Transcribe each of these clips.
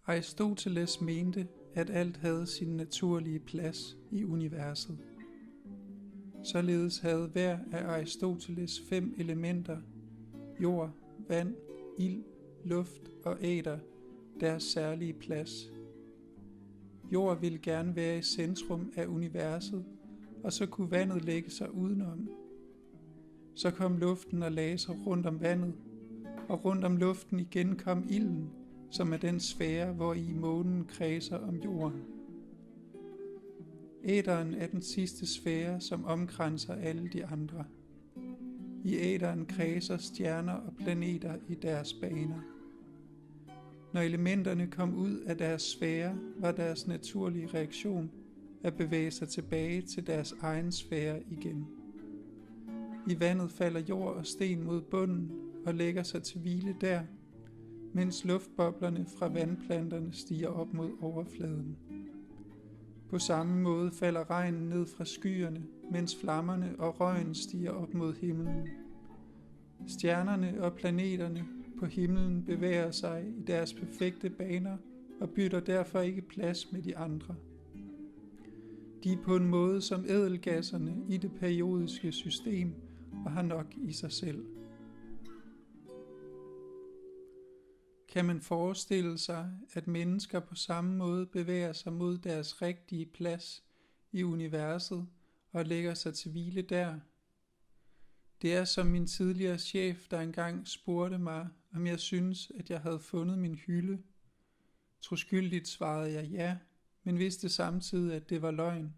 Aristoteles mente, at alt havde sin naturlige plads i universet. Således havde hver af Aristoteles 5 elementer, jord, vand, ild, luft og æter, deres særlige plads. Jord ville gerne være i centrum af universet, og så kunne vandet lægge sig udenom. Så kom luften og lagde sig rundt om vandet, og rundt om luften igen kom ilden, som er den sfære, hvor i månen kredser om jorden. Æteren er den sidste sfære, som omkranser alle de andre. I æteren kredser stjerner og planeter i deres baner. Når elementerne kom ud af deres sfære, var deres naturlige reaktion at bevæge sig tilbage til deres egen sfære igen. I vandet falder jord og sten mod bunden og lægger sig til hvile der, mens luftboblerne fra vandplanterne stiger op mod overfladen. På samme måde falder regnen ned fra skyerne, mens flammerne og røgen stiger op mod himlen. Stjernerne og planeterne på himlen bevæger sig i deres perfekte baner og bytter derfor ikke plads med de andre. De er på en måde som ædelgasserne i det periodiske system og har nok i sig selv. Kan man forestille sig, at mennesker på samme måde bevæger sig mod deres rigtige plads i universet og lægger sig til hvile der? Det er som min tidligere chef, der engang spurgte mig, om jeg synes, at jeg havde fundet min hylde. Troskyldigt svarede jeg ja, men vidste samtidig, at det var løgn.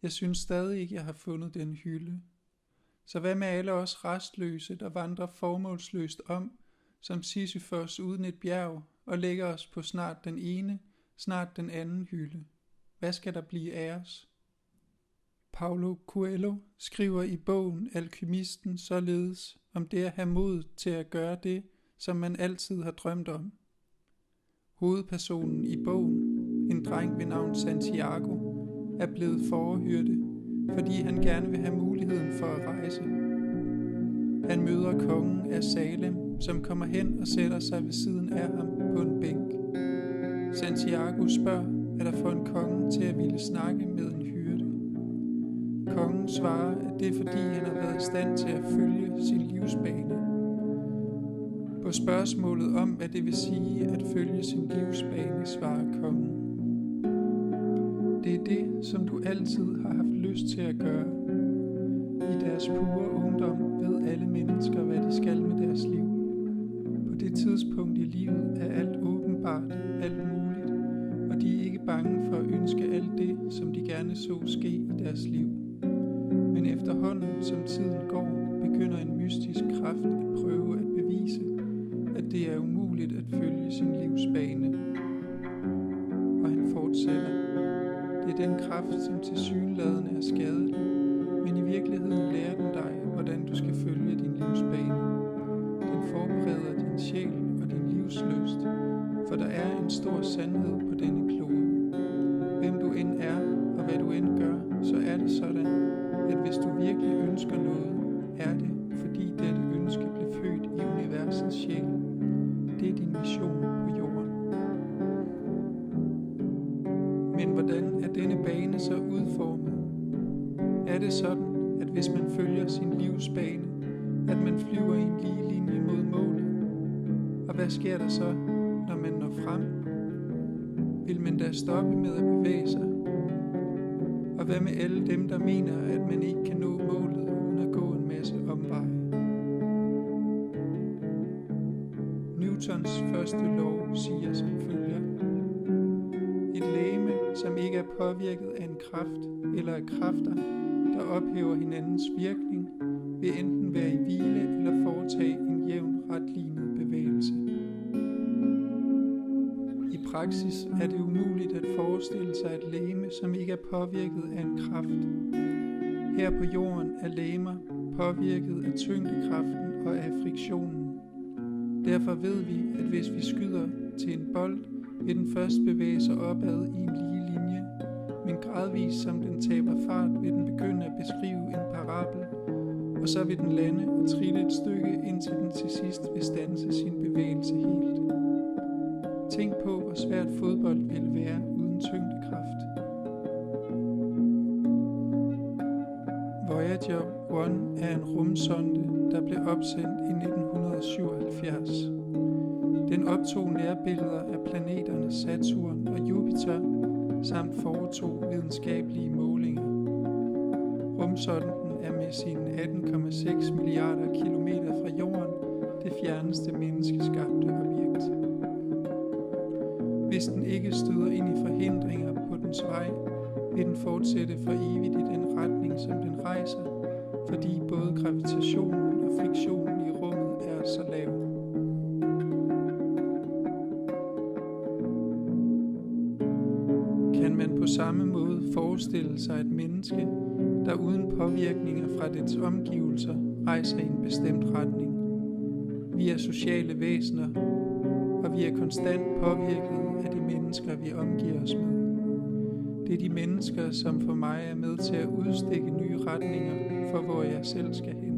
Jeg synes stadig ikke, jeg har fundet den hylde. Så hvad med alle os restløse, der vandrer formålsløst om, som Sisyfos uden et bjerg, og lægger os på snart den ene, snart den anden hylde? Hvad skal der blive af os? Paulo Coelho skriver i bogen Alkymisten således om det at have mod til at gøre det, som man altid har drømt om. Hovedpersonen i bogen, en dreng ved navn Santiago, er blevet fårehyrde, fordi han gerne vil have muligheden for at rejse. Han møder kongen af Salem, som kommer hen og sætter sig ved siden af ham på en bænk. Santiago spørger, hvad der får en konge til at ville snakke med en hyrde. Kongen svarer, at det er fordi han har været i stand til at følge sin livsbane. På spørgsmålet om, hvad det vil sige at følge sin livsbane, svarer kongen: det er det, som du altid har haft lyst til at gøre. I deres pure ungdom ved alle mennesker, hvad de skal med deres liv. På det tidspunkt i livet er alt åbenbart, alt muligt, og de er ikke bange for at ønske alt det, som de gerne så ske i deres liv. Men efterhånden, som tiden går, begynder en mystisk kraft at prøve at bevise, at det er umuligt at følge sin livsbane. Og han fortsætter: det er den kraft, som tilsyneladende er skadelig, men i virkeligheden lærer den dig, hvordan du skal følge din livsbane. Den forbereder din sjæl og din livslyst, for der er en stor sandhed på denne klode. Hvem du end er, og hvad du end gør, så er det sådan, at hvis du virkelig ønsker noget, er det, fordi dette ønske blev født i universets sjæl. Det er din mission på jorden. Men hvordan er denne bane så udformet? Er det sådan, at hvis man følger sin livsbane, at man flyver i en lige linje mod målet? Og hvad sker der så, når man når frem? Vil man da stoppe med at bevæge sig? Og hvad med alle dem, der mener, at man ikke kan nå målet uden at gå en masse omveje? Newtons første lov siger som følger: et legeme, som ikke er påvirket af en kraft eller af kræfter, der ophæver hinandens virkning, vil enten være i hvile eller foretage en jævn retlinet bevægelse. I praksis er det umuligt at forestille sig et legeme, som ikke er påvirket af en kraft. Her på jorden er legemer påvirket af tyngdekraften og af friktionen. Derfor ved vi, at hvis vi skyder til en bold, vil den først bevæge sig opad i en lige linje, men gradvist som den taber fart, vil den begynde at beskrive en parabel, og så vil den lande og trille et stykke, indtil den til sidst vil standse sin bevægelse helt. Tænk på, hvor svært svært fodbold ville være uden tyngdekraft. Voyager 1 er en rumsonde, der blev opsendt i 1977. Den optog nærbilleder af planeterne Saturn og Jupiter, samt foretog videnskabelige målinger. Rumsonden er med sine 18,6 milliarder kilometer fra Jorden det fjerneste menneskeskabte objekt. Hvis den ikke støder ind i forhindringer på dens vej, vil den fortsætte for evigt i den retning, som den rejser, fordi både gravitationen og friktionen i rummet er så lav. Kan man på samme måde forestille sig et menneske, der uden påvirkninger fra dets omgivelser rejser i en bestemt retning? Vi er sociale væsener, og vi er konstant påvirket af de mennesker, vi omgiver os med. Det er de mennesker, som for mig er med til at udstikke nye retninger for, hvor jeg selv skal hen.